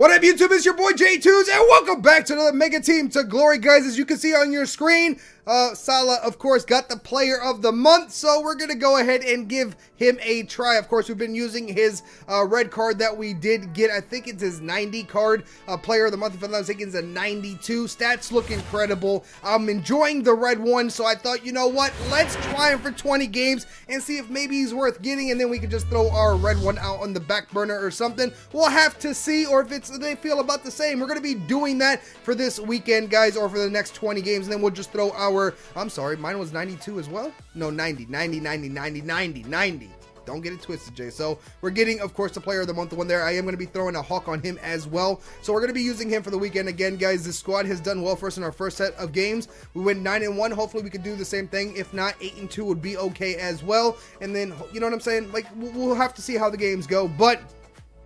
What up, YouTube? It's your boy Jtunes, and welcome back to another Mega Team to Glory, guys. As you can see on your screen, Salah, of course, got the Player of the Month, so we're going to go ahead and give him a try. Of course, we've been using his red card that we did get. I think it's his 90 card, Player of the Month. If I'm not mistaken, it's a 92. Stats look incredible. I'm enjoying the red one, so I thought, you know what? Let's try him for 20 games and see if maybe he's worth getting, and then we can just throw our red one out on the back burner or something. We'll have to see, or if they feel about the same. We're going to be doing that for this weekend, guys, or for the next 20 games, and then we'll just throw our, I'm sorry, mine was 92 as well? No, 90. Don't get it twisted, Jay. So we're getting, of course, the Player of the Month, the one there. I am going to be throwing a hawk on him as well. So we're going to be using him for the weekend. Again, guys, this squad has done well for us in our first set of games. We went 9-1. Hopefully we could do the same thing. If not, 8-2 would be okay as well. And then, you know what I'm saying? Like, we'll have to see how the games go. But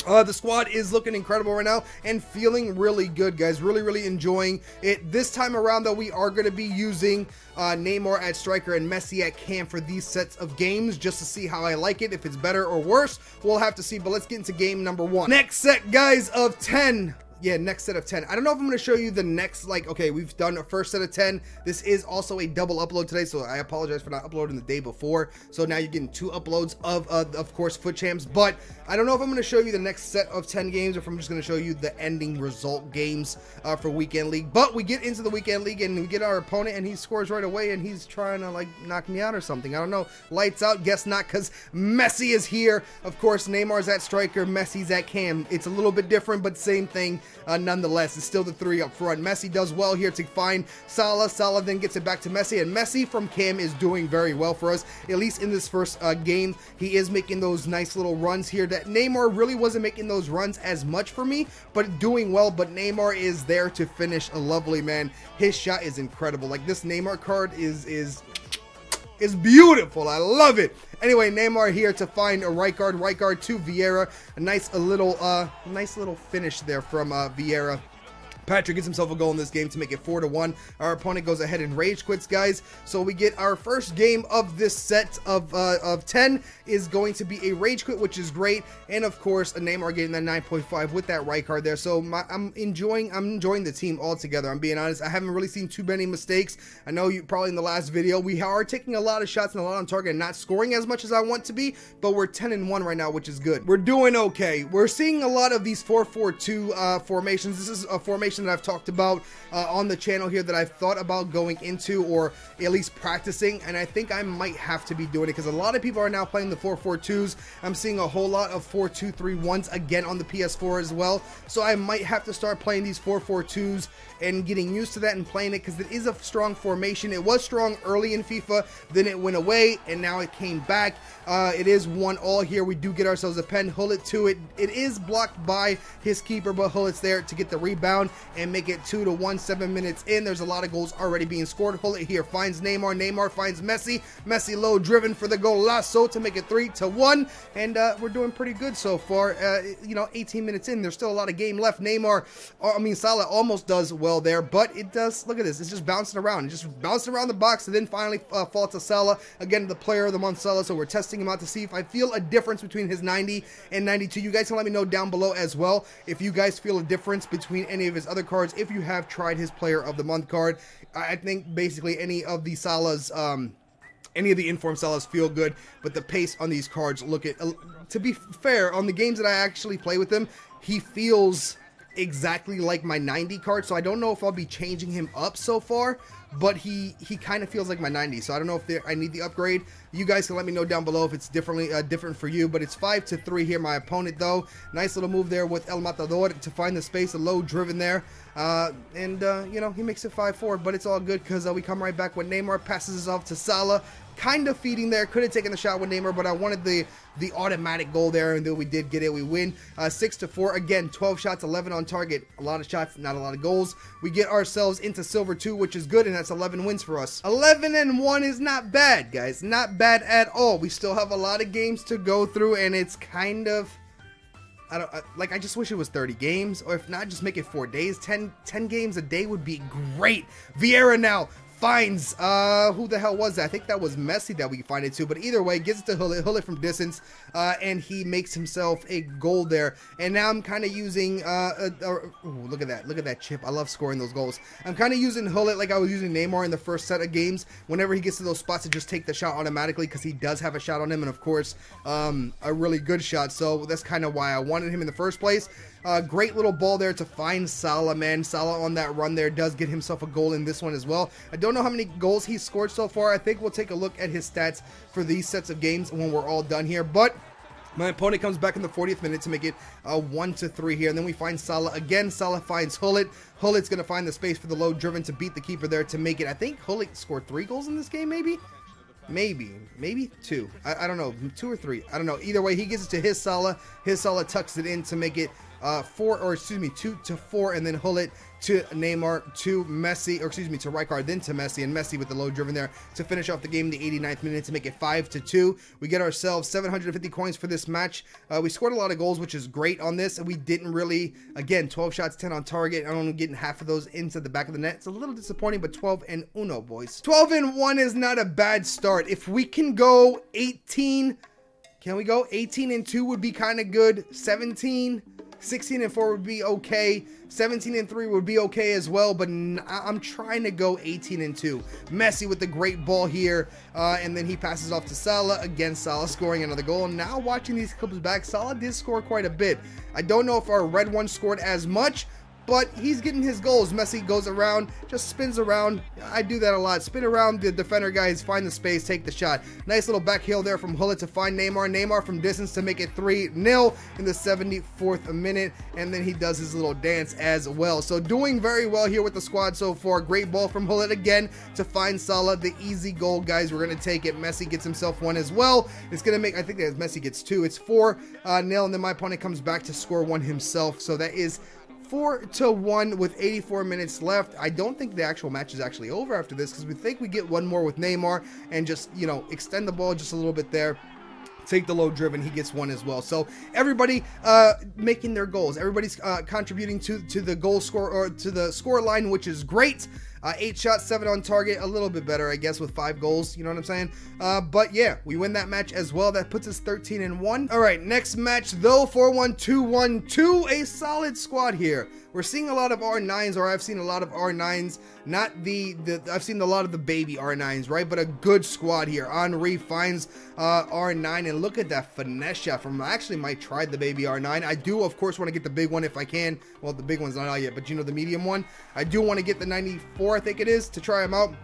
the squad is looking incredible right now and feeling really good, guys. Really enjoying it. This time around, though, we are going to be using Neymar at striker and Messi at cam for these sets of games, just to see how I like it. If it's better or worse, we'll have to see. But let's get into game number 1. Next set, guys, of 10. Yeah, next set of 10. I don't know if I'm going to show you the next, like, okay, we've done a first set of 10. This is also a double upload today, so I apologize for not uploading the day before. So now you're getting 2 uploads of course, Foot Champs. But I don't know if I'm going to show you the next set of 10 games or if I'm just going to show you the ending result games for Weekend League. But we get into the Weekend League and we get our opponent and he scores right away and he's trying to, like, knock me out or something. I don't know. Lights out. Guess not, because Messi is here. Of course, Neymar's at striker, Messi's at cam. It's a little bit different, but same thing. Nonetheless, it's still the 3 up front. Messi does well here to find Salah. Salah then gets it back to Messi, and Messi from cam is doing very well for us, at least in this first game. He is making those nice little runs here that Neymar really wasn't making those runs as much for me, but doing well. But Neymar is there to finish lovely, man. His shot is incredible. Like, this Neymar card is beautiful. I love it. Anyway, Neymar here to find a right guard to Vieira. A nice little finish there from Vieira. Patrick gets himself a goal in this game to make it 4-1. Our opponent goes ahead and rage quits, guys. So we get our first game of this set of 10 is going to be a rage quit, which is great. And of course, a Neymar getting that 9.5 with that right card there. So I'm enjoying the team altogether. I'm being honest. I haven't really seen too many mistakes. I know you probably in the last video, we are taking a lot of shots and a lot on target and not scoring as much as I want to be, but we're 10-1 right now, which is good. We're doing okay. We're seeing a lot of these 4-4-2 formations. This is a formation that I've talked about on the channel here that I've thought about going into, or at least practicing, and I think I might have to be doing it because a lot of people are now playing the 4-4-2s. I'm seeing a whole lot of 4-2-3-1s again on the PS4 as well, so I might have to start playing these 4-4-2s and getting used to that and playing it, because it is a strong formation. It was strong early in FIFA, then it went away, and now it came back. It is 1-1 here. We do get ourselves a pen. Hullet to it. It is blocked by his keeper, but Hullet's there to get the rebound and make it 2-1. 7 minutes in. There's a lot of goals already being scored. Hullet here finds Neymar. Neymar finds Messi. Messi low driven for the goal lasso to make it 3-1. And we're doing pretty good so far. You know, 18 minutes in. There's still a lot of game left. Salah almost does well there, but it does, look at this, it's just bouncing around. It just bouncing around the box and then finally fall to Salah. Again, the Player of the Month, Salah. So we're testing him out to see if I feel a difference between his 90 and 92. You guys can let me know down below as well if you guys feel a difference between any of his other cards, if you have tried his Player of the Month card. I think basically any of the Salahs, any of the informed Salahs feel good, but the pace on these cards, look at, to be fair, on the games that I actually play with him, he feels exactly like my 90 card, so I don't know if I'll be changing him up so far, but he kind of feels like my 90, so I don't know if I need the upgrade. You guys can let me know down below if it's different for you, but it's 5-3 here. My opponent, though, nice little move there with El Matador to find the space, a low driven there, you know, he makes it 5-4, but it's all good because we come right back when Neymar passes us off to Salah. Kind of feeding there, could have taken the shot with Neymar, but I wanted the automatic goal there, and then we did get it. We win 6-4. Again, 12 shots, 11 on target. A lot of shots, not a lot of goals. We get ourselves into silver 2, which is good, and that's 11 wins for us. 11-1 is not bad, guys. Not bad at all. We still have a lot of games to go through, and it's kind of, I just wish it was 30 games, or if not, just make it 4 days. 10 games a day would be great. Vieira now finds, who the hell was that? I think that was Messi that we find it to, but either way, gets it to Hullet from distance, and he makes himself a goal there. And now I'm kind of using, ooh, look at that chip. I love scoring those goals. I'm kind of using Hullet like I was using Neymar in the first set of games. Whenever he gets to those spots, to just take the shot automatically, because he does have a shot on him, and of course, a really good shot. So that's kind of why I wanted him in the first place. Great little ball there to find Salah, man. Salah on that run there does get himself a goal in this one as well. I don't know how many goals he's scored so far. I think we'll take a look at his stats for these sets of games when we're all done here. But my opponent comes back in the 40th minute to make it 1-3 here. And then we find Salah again. Salah finds Hullet. Hullet's going to find the space for the low driven to beat the keeper there to make it. I think Hullet scored 3 goals in this game, maybe 2. I don't know, 2 or 3. I don't know. Either way, he gives it to his Salah. His Salah tucks it in to make it 2-4, and then Hullet to Neymar, to Messi, or excuse me, to Rijkaard, then to Messi, and Messi with the low driven there to finish off the game in the 89th minute to make it 5-2. We get ourselves 750 coins for this match. We scored a lot of goals, which is great on this, and we didn't really, again, 12 shots, 10 on target. I'm only getting half of those into the back of the net. It's a little disappointing, but 12-1, boys. 12-1 is not a bad start. If we can go 18, can we go 18-2 would be kind of good. 16-4 would be okay. 17-3 would be okay as well, but I'm trying to go 18-2. Messi with the great ball here, and then he passes off to Salah. Again, Salah scoring another goal. Now watching these clips back, Salah did score quite a bit. I don't know if our red one scored as much, but he's getting his goals. Messi goes around, just spins around. I do that a lot. Spin around the defender, guys, find the space, take the shot. Nice little back heel there from Hullet to find Neymar. Neymar from distance to make it 3-0 in the 74th minute, and then he does his little dance as well. So doing very well here with the squad so far. Great ball from Hullet again to find Salah. The easy goal, guys. We're going to take it. Messi gets himself one as well. It's going to make, I think that Messi gets 2. It's 4-0, and then my opponent comes back to score 1 himself. So that is 4-1 with 84 minutes left. I don't think the actual match is actually over after this, because we think we get one more with Neymar and just, you know, extend the ball just a little bit there. Take the low driven, he gets 1 as well. So everybody making their goals. Everybody's contributing to the goal score, or to the score line, which is great. 8 shots, 7 on target, a little bit better, I guess, with 5 goals, you know what I'm saying? But yeah, we win that match as well. That puts us 13-1. All right, next match though, 4-1-2-1-2, a solid squad here. We're seeing a lot of R9s, or I've seen a lot of R9s, not I've seen a lot of the baby R9s, right? But a good squad here. Henry finds R9, and look at that finesse shot from, I actually might try the baby R9. I do, of course, want to get the big one if I can. Well, the big one's not out yet, but you know, the medium one. I do want to get the 94, I think it is, to try him out.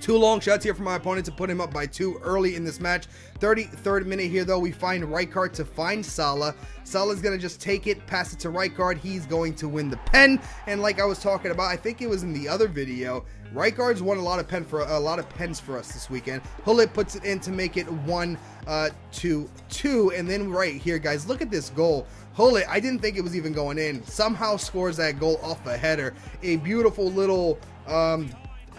2 long shots here from my opponent to put him up by 2 early in this match. 33rd minute here, though, we find Rijkaard to find Salah. Salah's going to just take it, pass it to Rijkaard. He's going to win the pen. And like I was talking about, I think it was in the other video, Rijkaard's won a lot of pens for us this weekend. Hullet puts it in to make it 1-2-2. And then right here, guys, look at this goal. Hullet, I didn't think it was even going in. Somehow scores that goal off a header. A beautiful little, I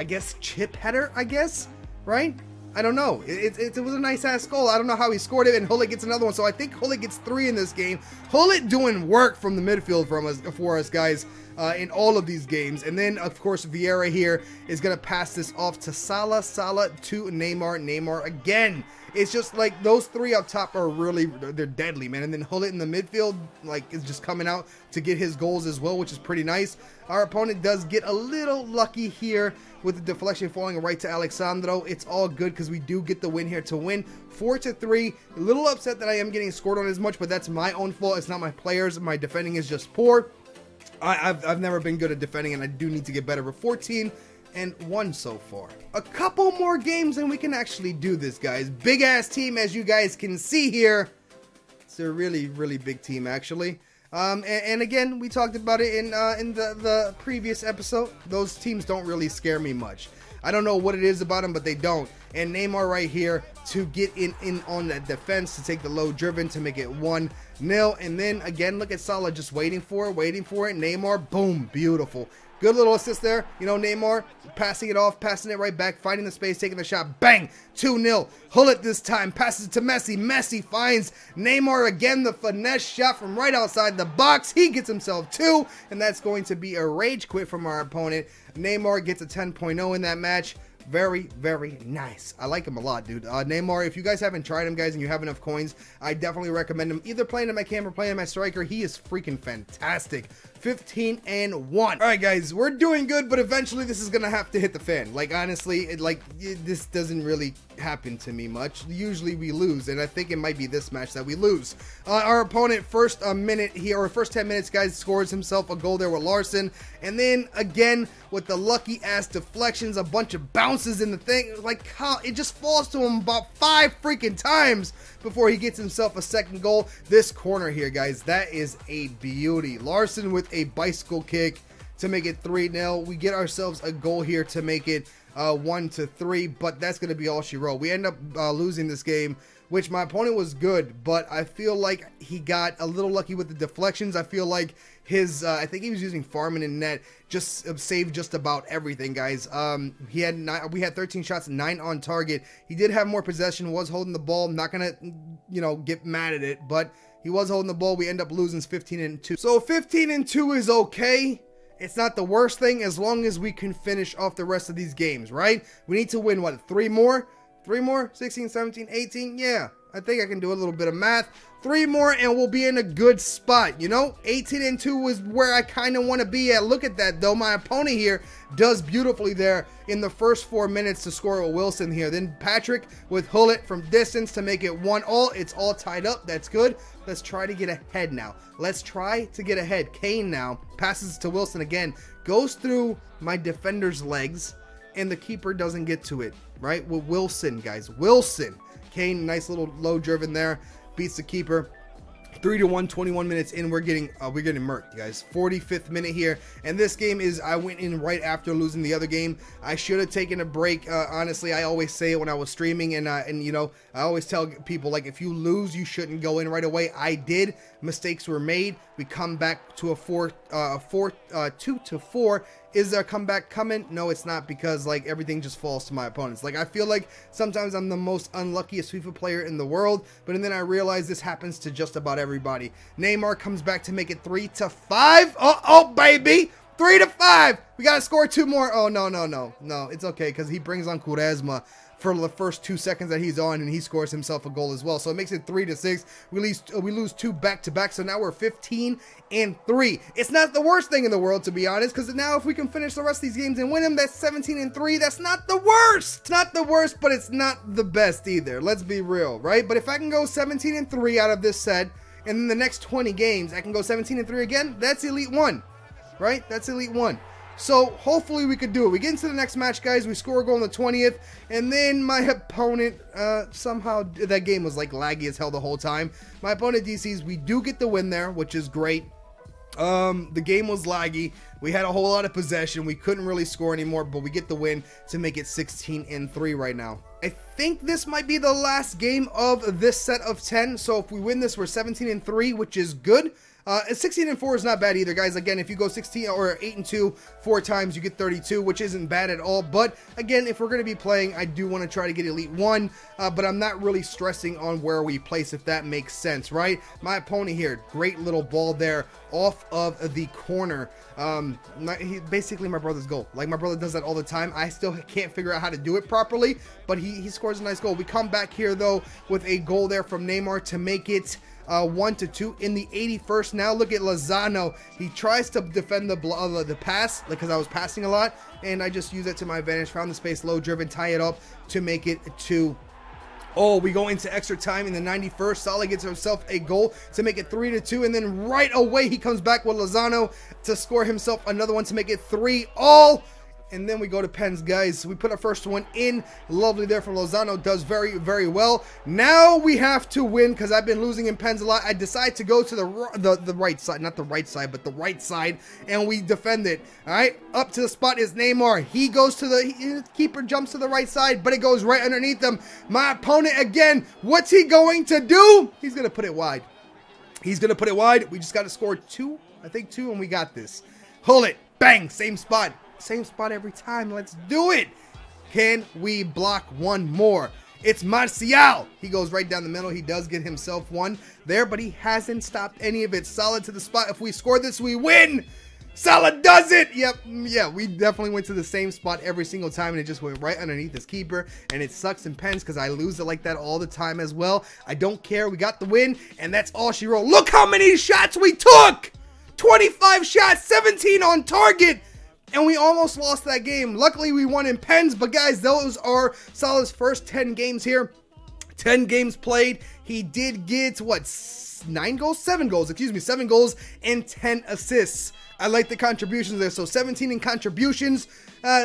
guess, chip header, I guess, right? I don't know. It was a nice-ass goal. I don't know how he scored it, and Hullet gets another one. So I think Hullet gets 3 in this game. Hullet doing work from the midfield for us, guys, in all of these games. And then, of course, Vieira here is going to pass this off to Salah. Salah to Neymar. Neymar again. It's just like those 3 up top are really, they're deadly, man. And then Hullet in the midfield, like, is just coming out to get his goals as well, which is pretty nice. Our opponent does get a little lucky here with the deflection falling right to Alexandro. It's all good because we do get the win here to win 4-3. A little upset that I am getting scored on as much, but that's my own fault. It's not my players. My defending is just poor. I've never been good at defending, and I do need to get better. But 14-1 so far. A couple more games and we can actually do this, guys. Big ass team, as you guys can see here. It's a really, really big team, actually. And again, we talked about it in the previous episode. Those teams don't really scare me much. I don't know what it is about them, but they don't. And Neymar right here to get in on that defense, to take the low driven to make it 1-0 nil. And then again, look at Salah just waiting for it. Neymar, boom, beautiful. Good little assist there. You know, Neymar passing it off, passing it right back, finding the space, taking the shot. Bang! 2-0. Hullet this time. Passes it to Messi. Messi finds Neymar again. The finesse shot from right outside the box. He gets himself 2. And that's going to be a rage quit from our opponent. Neymar gets a 10.0 in that match. Very, very nice. I like him a lot, dude. Neymar, if you guys haven't tried him, guys, and you have enough coins, I definitely recommend him. Either playing him at cam or playing him at striker. He is freaking fantastic. 15-1. All right, guys, we're doing good, but eventually this is gonna have to hit the fan. Like, honestly, this doesn't really happen to me much. Usually we lose, and I think it might be this match that we lose. Our opponent, first 10 minutes, guys, scores himself a goal there with Larson, and then again with the lucky ass deflections, a bunch of bounces in the thing. Like, how it just falls to him about 5 freaking times before he gets himself a second goal. This corner here, guys, that is a beauty. Larson with a bicycle kick to make it 3-0. We get ourselves a goal here to make it 1-3, but that's going to be all she wrote. We end up losing this game, which my opponent was good, but I feel like he got a little lucky with the deflections. I feel like his, I think he was using Farman and net, just saved just about everything, guys. We had 13 shots, 9 on target. He did have more possession, was holding the ball. I'm not gonna, you know, get mad at it, but he was holding the ball. We end up losing 15-2. So 15-2 is okay. It's not the worst thing as long as we can finish off the rest of these games, right? We need to win, what, 3 more? 3 more? 16, 17, 18? Yeah, I think I can do a little bit of math. 3 more and we'll be in a good spot, you know? 18-2 is where I kind of want to be at. Look at that, though. My opponent here does beautifully there in the first 4 minutes to score with Wilson here. Then Patrick with Hullet from distance to make it 1-1. It's all tied up. That's good. Let's try to get ahead now. Let's try to get ahead. Kane now passes to Wilson again. Goes through my defender's legs and the keeper doesn't get to it, right? With Wilson, guys. Wilson. Kane, nice little low driven there. Beats the keeper. 3-1, 21 minutes in, we're getting murked, guys. 45th minute here, and this game is, I went in right after losing the other game. I should have taken a break. Honestly, I always say it when I was streaming, and you know, I always tell people, like, if you lose, you shouldn't go in right away. I did. Mistakes were made. We come back to a 2-4. Is there a comeback coming? No, it's not, because like everything just falls to my opponents. Like, I feel like sometimes I'm the most unluckiest FIFA player in the world, but then I realize this happens to just about everybody. Neymar comes back to make it 3-5. Oh baby, 3-5. We gotta score 2 more. Oh no, it's okay, because he brings on Quaresma for the first 2 seconds that he's on, and he scores himself a goal as well. So it makes it 3-6. We lose 2 back-to-back, so now we're 15-3. It's not the worst thing in the world, to be honest, because now if we can finish the rest of these games and win them, that's 17-3. That's not the worst. It's not the worst, but it's not the best either. Let's be real, right? But if I can go 17-3 out of this set, and then the next 20 games, I can go 17-3 again, that's Elite 1, right? That's Elite 1. So hopefully we could do it. We get into the next match, guys. We score a goal on the 20th, and then my opponent somehow, that game was like laggy as hell the whole time. My opponent DCs. We do get the win there, which is great. The game was laggy. We had a whole lot of possession. We couldn't really score anymore, but we get the win to make it 16-3 right now. I think this might be the last game of this set of 10. So if we win this, we're 17-3, which is good. 16-4 is not bad either, guys. Again, if you go 16 or 8-2 4 times, you get 32, which isn't bad at all. But again, if we're going to be playing, I do want to try to get Elite 1, but I'm not really stressing on where we place, if that makes sense, right? My opponent here, great little ball there off of the corner. Basically my brother's goal. Like, my brother does that all the time. I still can't figure out how to do it properly, but he scores a nice goal. We come back here though with a goal there from Neymar to make it 1-2 in the 81st. Now look at Lozano. He tries to defend the pass, because I was passing a lot, and I just use it to my advantage. Found the space, low driven, tie it up to make it 2. Oh, we go into extra time in the 91st. Salah gets himself a goal to make it 3-2, and then right away he comes back with Lozano to score himself another one to make it 3-all. And then we go to pens, guys. We put our first one in. Lovely there from Lozano. Does very, very well. Now we have to win, because I've been losing in pens a lot. I decide to go to the right side. Not the right side, but the right side. And we defend it. All right. Up to the spot is Neymar. He goes to the keeper, jumps to the right side, but it goes right underneath him. My opponent again. What's he going to do? He's going to put it wide. He's going to put it wide. We just got to score 2. I think 2, and we got this. Hold it. Bang. Same spot. Same spot every time. Let's do it. Can we block one more? It's Martial. He goes right down the middle. He does get himself one there, but he hasn't stopped any of it. Salah to the spot. If we score this, we win. Salah does it. Yep. Yeah, we definitely went to the same spot every single time, and it just went right underneath his keeper, and it sucks and pens because I lose it like that all the time as well. I don't care. We got the win, and that's all she wrote. Look how many shots we took. 25 shots, 17 on target. And we almost lost that game. Luckily, we won in pens. But, guys, those are Salah's first 10 games here. 10 games played. He did get, what, 9 goals? 7 goals. Excuse me, 7 goals and 10 assists. I like the contributions there. So, 17 in contributions.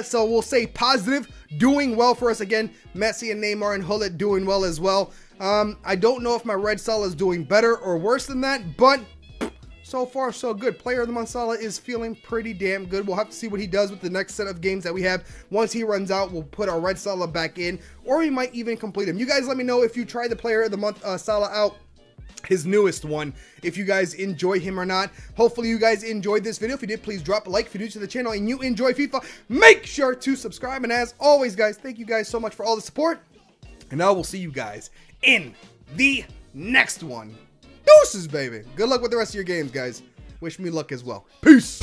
So, we'll say positive. Doing well for us again. Messi and Neymar and Hullet doing well as well. I don't know if my red Salah is doing better or worse than that. But so far, so good. Player of the month Salah is feeling pretty damn good. We'll have to see what he does with the next set of games that we have. Once he runs out, we'll put our red Salah back in, or we might even complete him. You guys let me know if you tried the player of the month Salah out, his newest one, if you guys enjoy him or not. Hopefully you guys enjoyed this video. If you did, please drop a like. If you're new to the channel and you enjoy FIFA, make sure to subscribe. And as always, guys, thank you guys so much for all the support, and I will see you guys in the next one. Deuces, baby. Good luck with the rest of your games, guys. Wish me luck as well. Peace.